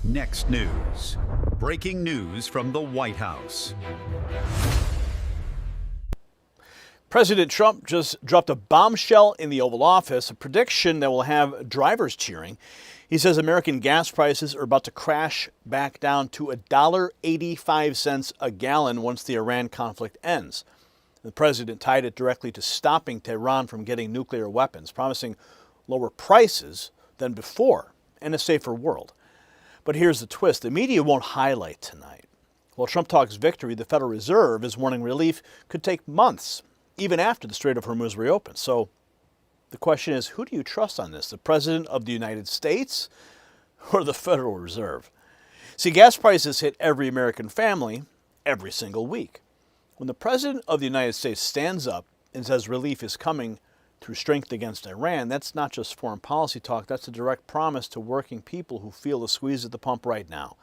Next news. Breaking news from the White House. President Trump just dropped a bombshell in the Oval Office, a prediction that will have drivers cheering. He says American gas prices are about to crash back down to $1.85 a gallon once the Iran conflict ends. The president tied it directly to stopping Tehran from getting nuclear weapons, promising lower prices than before and a safer world. But here's the twist. The media won't highlight tonight. While Trump talks victory, the Federal Reserve is warning relief could take months, even after the Strait of Hormuz reopens. So the question is, who do you trust on this? The President of the United States or the Federal Reserve? See, gas prices hit every American family every single week. When the President of the United States stands up and says relief is coming through strength against Iran, that's not just foreign policy talk, that's a direct promise to working people who feel the squeeze at the pump right now.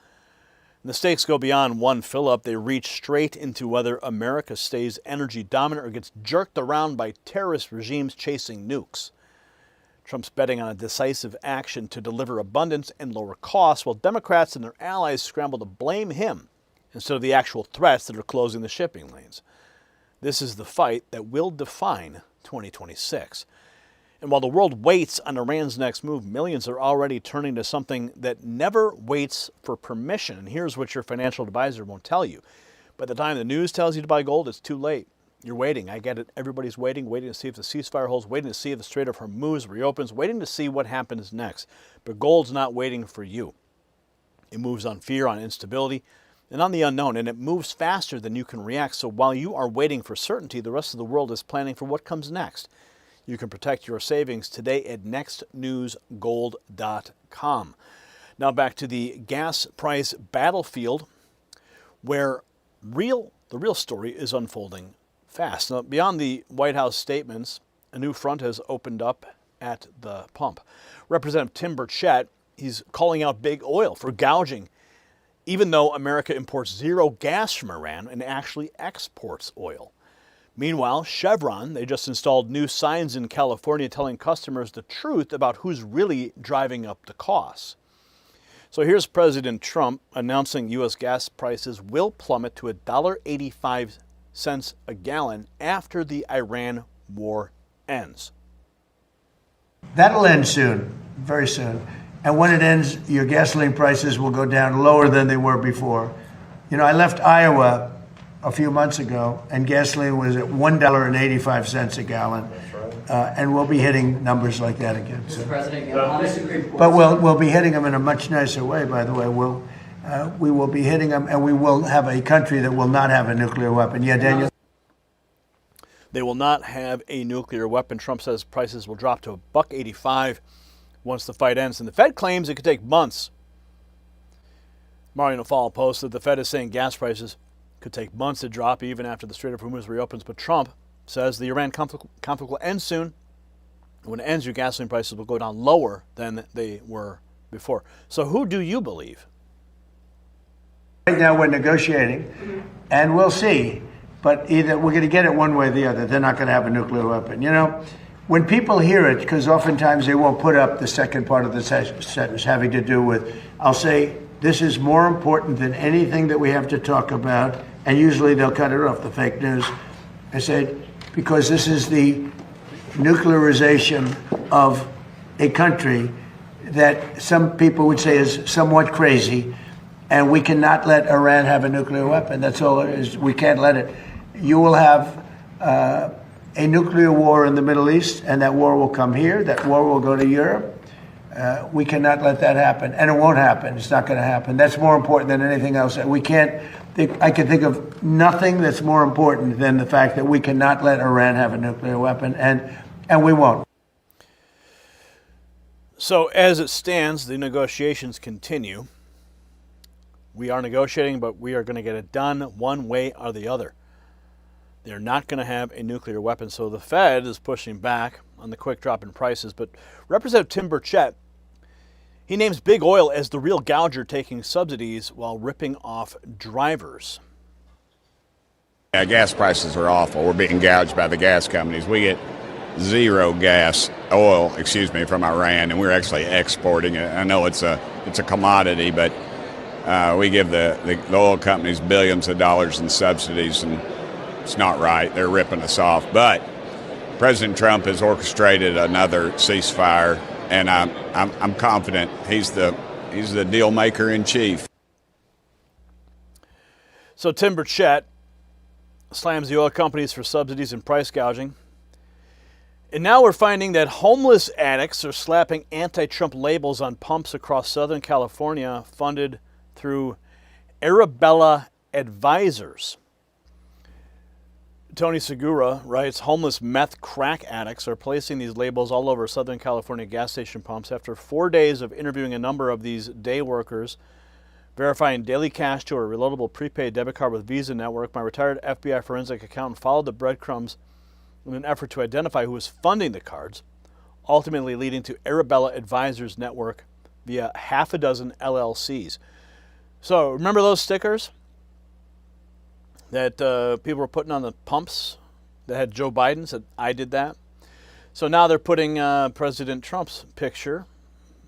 And the stakes go beyond one fill-up. They reach straight into whether America stays energy dominant or gets jerked around by terrorist regimes chasing nukes. Trump's betting on a decisive action to deliver abundance and lower costs, while Democrats and their allies scramble to blame him instead of the actual threats that are closing the shipping lanes. This is the fight that will define 2026. And while the world waits on Iran's next move, millions are already turning to something that never waits for permission. And here's what your financial advisor won't tell you. By the time the news tells you to buy gold, it's too late. You're waiting. I get it. Everybody's waiting to see if the ceasefire holds, waiting to see if the Strait of Hormuz reopens, waiting to see what happens next. But gold's not waiting for you. It moves on fear, on instability, and on the unknown, and it moves faster than you can react. So while you are waiting for certainty, the rest of the world is planning for what comes next. You can protect your savings today at nextnewsgold.com. Now back to the gas price battlefield, where the real story is unfolding fast. Now, beyond the White House statements, a new front has opened up at the pump. Representative Tim Burchett, he's calling out big oil for gouging, even though America imports zero gas from Iran and actually exports oil. Meanwhile, Chevron, they just installed new signs in California telling customers the truth about who's really driving up the costs. So here's President Trump announcing U.S. gas prices will plummet to $1.85 a gallon after the Iran war ends. That'll end soon, very soon. And when it ends, your gasoline prices will go down lower than they were before. You know, I left Iowa a few months ago, and gasoline was at $1.85 a gallon. And we'll be hitting numbers like that again. Mr. President, on the Supreme Court. But we'll be hitting them in a much nicer way, by the way. We will be hitting them, and we will have a country that will not have a nuclear weapon. Yeah, Daniel? They will not have a nuclear weapon. Trump says prices will drop to $1.85 once the fight ends. And the Fed claims it could take months. Mario Naval posted the Fed is saying gas prices could take months to drop even after the Strait of Hormuz reopens. But Trump says the Iran conflict will end soon. When it ends, your gasoline prices will go down lower than they were before. So who do you believe? Right now we're negotiating, and we'll see. But either we're going to get it one way or the other. They're not going to have a nuclear weapon. You know, when people hear it, because oftentimes they won't put up the second part of the sentence having to do with, I'll say, this is more important than anything that we have to talk about. And usually they'll cut it off, the fake news. I said, because this is the nuclearization of a country that some people would say is somewhat crazy. And we cannot let Iran have a nuclear weapon. That's all it is. We can't let it. You will have a nuclear war in the Middle East, and that war will come here. That war will go to Europe. We cannot let that happen. And it won't happen. It's not going to happen. That's more important than anything else. We can't I can think of nothing that's more important than the fact that we cannot let Iran have a nuclear weapon, and we won't. So as it stands, the negotiations continue. We are negotiating, but we are going to get it done one way or the other. They're not going to have a nuclear weapon, so the Fed is pushing back on the quick drop in prices. But Representative Tim Burchett, he names big oil as the real gouger taking subsidies while ripping off drivers. Yeah, gas prices are awful. We're being gouged by the gas companies. We get zero oil from Iran, and we're actually exporting it. I know it's a commodity, but We give the oil companies billions of dollars in subsidies, and it's not right. They're ripping us off. But President Trump has orchestrated another ceasefire, and I'm confident he's the deal maker in chief. So Tim Burchett slams the oil companies for subsidies and price gouging. And now we're finding that homeless addicts are slapping anti-Trump labels on pumps across Southern California funded through Arabella Advisors. Tony Segura writes, homeless meth crack addicts are placing these labels all over Southern California gas station pumps. After 4 days of interviewing a number of these day workers, verifying daily cash to a reloadable prepaid debit card with Visa Network, my retired FBI forensic accountant followed the breadcrumbs in an effort to identify who was funding the cards, ultimately leading to Arabella Advisors Network via half a dozen LLCs. So remember those stickers that people were putting on the pumps that had Joe Biden, said, I did that? So now they're putting President Trump's picture,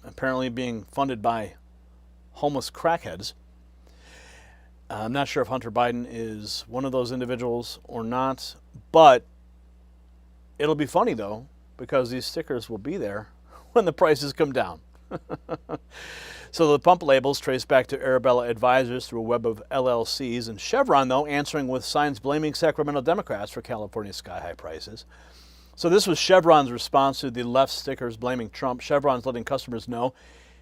apparently being funded by homeless crackheads. I'm not sure if Hunter Biden is one of those individuals or not, but it'll be funny, though, because these stickers will be there when the prices come down. So the pump labels trace back to Arabella Advisors through a web of LLCs, and Chevron, though, answering with signs blaming Sacramento Democrats for California's sky-high prices. So this was Chevron's response to the left stickers blaming Trump. Chevron's letting customers know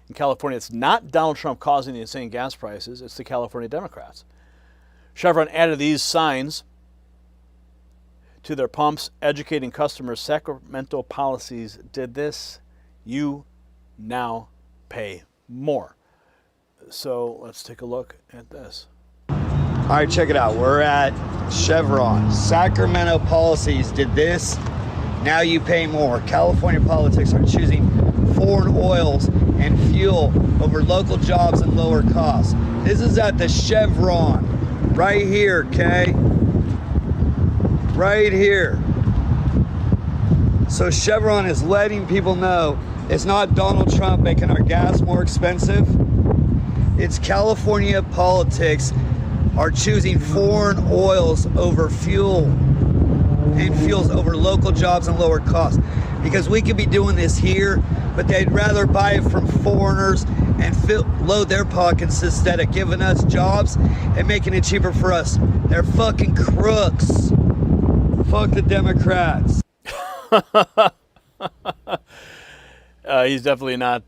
in California it's not Donald Trump causing the insane gas prices, it's the California Democrats. Chevron added these signs to their pumps, educating customers Sacramento policies did this. You now pay more. So let's take a look at this. All right, check it out. We're at Chevron. Sacramento policies did this. Now you pay more. California politics are choosing foreign oils and fuel over local jobs and lower costs. This is at the Chevron right here, okay? Right here. So Chevron is letting people know it's not Donald Trump making our gas more expensive. It's California politics are choosing foreign oils over fuel and fuels over local jobs and lower costs. Because we could be doing this here, but they'd rather buy it from foreigners and load their pockets instead of giving us jobs and making it cheaper for us. They're fucking crooks. Fuck the Democrats. He's definitely not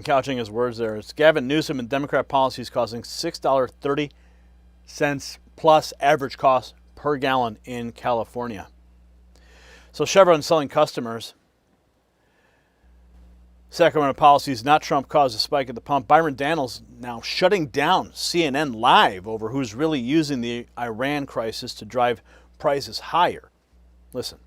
couching his words there. It's Gavin Newsom and Democrat policies causing $6.30 plus average cost per gallon in California. So Chevron's selling customers Sacramento policies, not Trump, caused a spike at the pump. Byron Donalds now shutting down CNN Live over who's really using the Iran crisis to drive prices higher. Listen.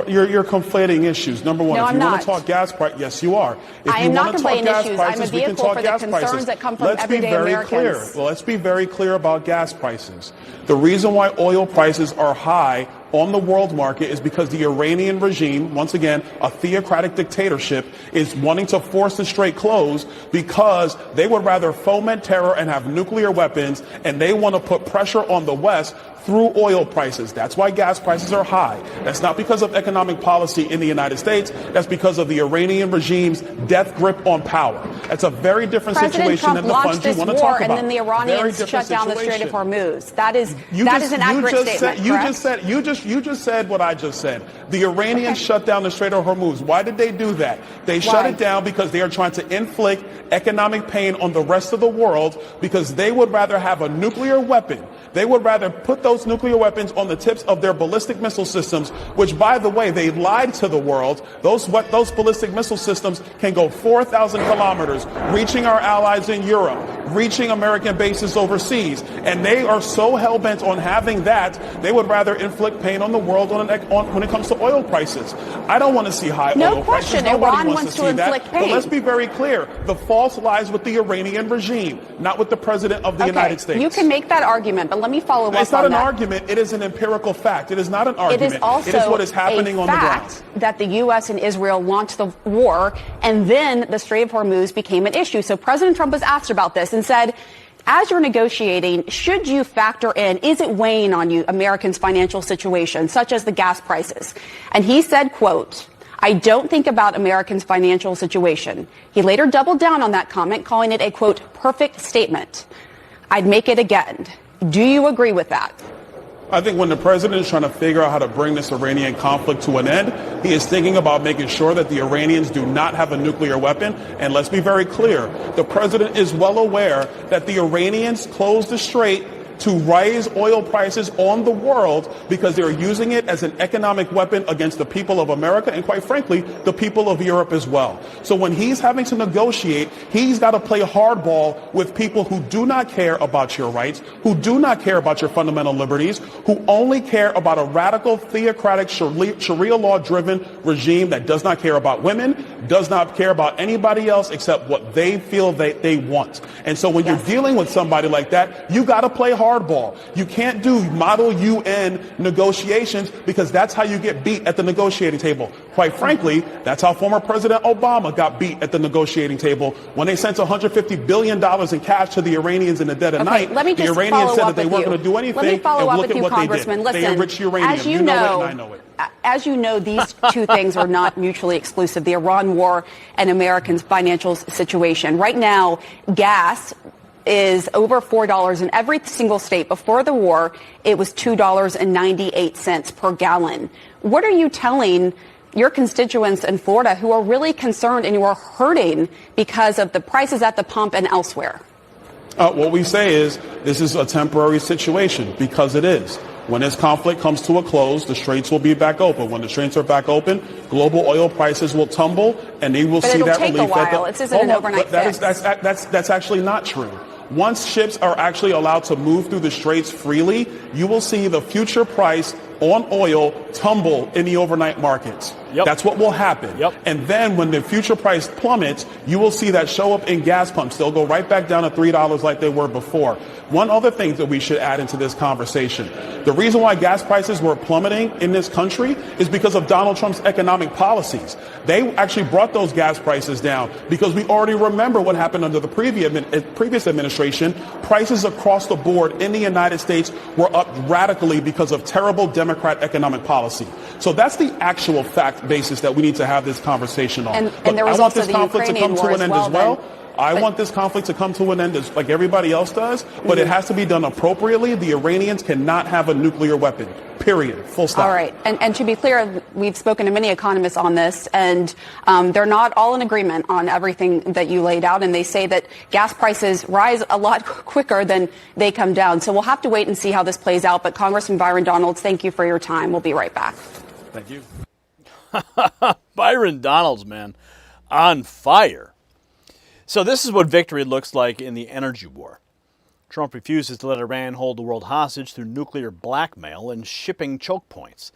You're conflating issues. Number one, no, if you want to talk gas price, yes, you are. If I am not conflating issues. I'm a vehicle for the concerns that come from everyday Americans. Well, let's be very clear about gas prices. The reason why oil prices are high on the world market is because the Iranian regime, once again, a theocratic dictatorship, is wanting to force the strait closed because they would rather foment terror and have nuclear weapons, and they want to put pressure on the West through oil prices. That's why gas prices are high. That's not because of economic policy in the United States. That's because of the Iranian regime's death grip on power. That's a very different situation than the funds you want to talk about. And then the Iranians shut down the Strait of Hormuz. That is an accurate statement. You just said what I just said. The Iranians shut down the Strait of Hormuz. Why did they do that? They shut it down because they are trying to inflict economic pain on the rest of the world because they would rather have a nuclear weapon. They would rather put those nuclear weapons on the tips of their ballistic missile systems, which, by the way, they lied to the world. Those ballistic missile systems can go 4,000 kilometers, reaching our allies in Europe, reaching American bases overseas. And they are so hell-bent on having that, they would rather inflict pain on the world when it comes to oil prices. I don't want to see high oil prices. Nobody wants to see that. But let's be very clear. The fault lies with the Iranian regime, not with the president of the United States. You can make that argument, but let me follow up on that. It's not an argument. It is an empirical fact. It is not an argument. It is also it is what is happening on the ground. That the U.S. and Israel launched the war, and then the Strait of Hormuz became an issue. So President Trump was asked about this and said, as you're negotiating, should you factor in, is it weighing on you, Americans' financial situation, such as the gas prices? And he said, quote, I don't think about Americans' financial situation. He later doubled down on that comment, calling it a, quote, perfect statement. I'd make it again. Do you agree with that? I think when the president is trying to figure out how to bring this Iranian conflict to an end, he is thinking about making sure that the Iranians do not have a nuclear weapon. And let's be very clear, the president is well aware that the Iranians closed the strait to raise oil prices on the world because they're using it as an economic weapon against the people of America and, quite frankly, the people of Europe as well. So when he's having to negotiate, he's got to play hardball with people who do not care about your rights, who do not care about your fundamental liberties, who only care about a radical, theocratic, Sharia law-driven regime that does not care about women, does not care about anybody else except what they feel they want. And so when you're dealing with somebody like that, you got to play hardball. You can't do model UN negotiations because that's how you get beat at the negotiating table. Quite frankly, that's how former President Obama got beat at the negotiating table when they sent $150 billion in cash to the Iranians in the dead of night. The Iranians said that they weren't going to do anything, and look at what they did. Listen, they enriched uranium. As you know it, and I know it. As you know, these two things are not mutually exclusive, the Iran war and Americans' financial situation. Right now, gas is over $4 in every single state. Before the war, it was $2.98 per gallon. What are you telling your constituents in Florida who are really concerned and who are hurting because of the prices at the pump and elsewhere? What we say is this is a temporary situation because it is. When this conflict comes to a close, the straits will be back open. When the straits are back open, global oil prices will tumble, and they will see that relief. But it'll take a while. This isn't an overnight fix. That's actually not true. Once ships are actually allowed to move through the straits freely, you will see the future price on oil tumble in the overnight markets. That's what will happen. And then when the future price plummets, you will see that show up in gas pumps. They'll go right back down to $3 like they were before. One other thing that we should add into this conversation. The reason why gas prices were plummeting in this country is because of Donald Trump's economic policies. They actually brought those gas prices down because we already remember what happened under the previous administration. Prices across the board in the United States were up radically because of terrible Democrat economic policy. So that's the actual fact basis that we need to have this conversation on. And there was I want also this the conflict to come to an end as well. I want this conflict to come to an end like everybody else does, but it has to be done appropriately. The Iranians cannot have a nuclear weapon, period, full stop. All right. And to be clear, we've spoken to many economists on this, and they're not all in agreement on everything that you laid out, and they say that gas prices rise a lot quicker than they come down. So we'll have to wait and see how this plays out. But Congressman Byron Donalds, thank you for your time. We'll be right back. Thank you. Byron Donalds, man, on fire. So this is what victory looks like in the energy war. Trump refuses to let Iran hold the world hostage through nuclear blackmail and shipping choke points.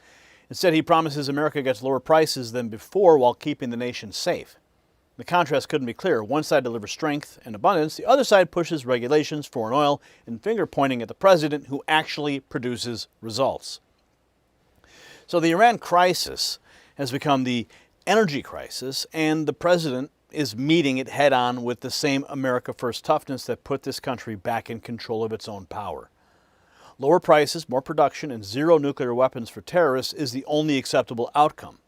Instead, he promises America gets lower prices than before while keeping the nation safe. The contrast couldn't be clearer. One side delivers strength and abundance. The other side pushes regulations, foreign oil, and finger-pointing at the president who actually produces results. So the Iran crisis has become the energy crisis, and the president is meeting it head-on with the same America First toughness that put this country back in control of its own power. Lower prices, more production, and zero nuclear weapons for terrorists is the only acceptable outcome.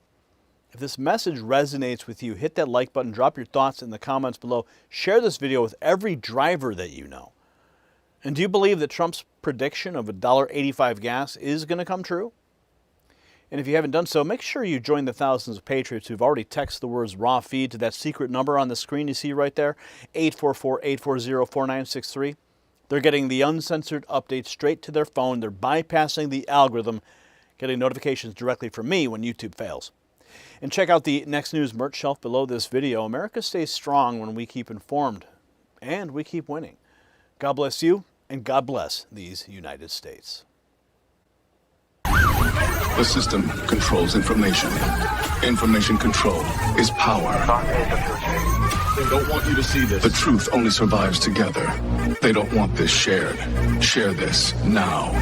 If this message resonates with you, hit that like button, drop your thoughts in the comments below, share this video with every driver that you know. And do you believe that Trump's prediction of $1.85 gas is going to come true? And if you haven't done so, make sure you join the thousands of patriots who've already texted the words raw feed to that secret number on the screen you see right there, 844-840-4963. They're getting the uncensored updates straight to their phone. They're bypassing the algorithm, getting notifications directly from me when YouTube fails. And check out the Next News merch shelf below this video. America stays strong when we keep informed, and we keep winning. God bless you, and God bless these United States. The system controls information. Information control is power. They don't want you to see this. The truth only survives together. They don't want this shared. Share this now.